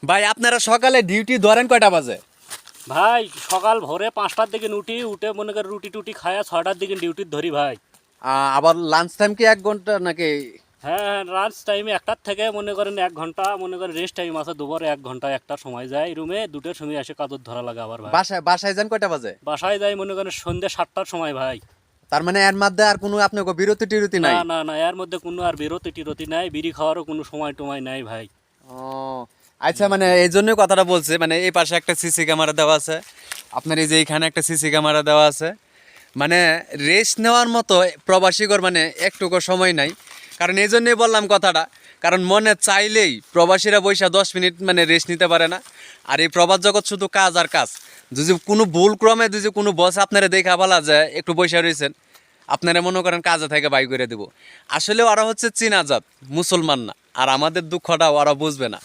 ভাই আপনারা সকালে ডিউটি ধরেন কয়টা বাজে? ভাই সকাল ভোরে 5টার দিকে উঠে মনে করেন রুটি টুটি খায়া 6টার দিকে ডিউটি ধরি ভাই। আবার লাঞ্চ টাইম কি 1 ঘন্টা নাকি? হ্যাঁ, লাঞ্চ টাইমে 1টার থেকে মনে করেন 1 ঘন্টা মনে করেন রেস্ট টাইম আছে, দুপুরে 1 ঘন্টা একটা সময় যায় রুমে, 2টার সময় এসে কাজত ধরা লাগে আবার ভাই। বাসায় যান কয়টা বাজে? বাসায় যাই মনে করেন সন্ধ্যে 7টার সময় ভাই। তার মানে এর মধ্যে আর কোনো আপনাকে বিরতি টিরতি না নাই? না না, এর মধ্যে কোনো আর বিরতি টিরতি নাই, বিড়ি খাওয়ারও কোনো সময় টময় নাই ভাই। ও আচ্ছা, মানে এই জন্যই কথাটা বলছি, মানে এই পাশে একটা সিসি ক্যামেরা দেওয়া আছে, আপনার এই যে এইখানে একটা সিসি ক্যামেরা দেওয়া আছে, মানে রেস্ট নেওয়ার মতো প্রবাসীগর মানে একটুকু সময় নাই। কারণ এই জন্যই বললাম কথাটা, কারণ মনে চাইলেই প্রবাসীরা বৈশা 10 মিনিট মানে রেস্ট নিতে পারে না। আর এই প্রবাস জগৎ শুধু কাজ আর কাজ। যদি কোনো ভুল ক্রমে যদি কোনো বস আপনারা দেখা বলা যায় একটু বৈশা রয়েছেন, আপনারা মনে করেন কাজে থেকে বাই করে দেব। আসলে ওরা হচ্ছে চীনা জাত, মুসলমান না। আর আমাদের দুঃখটা ওরা বুঝবে না।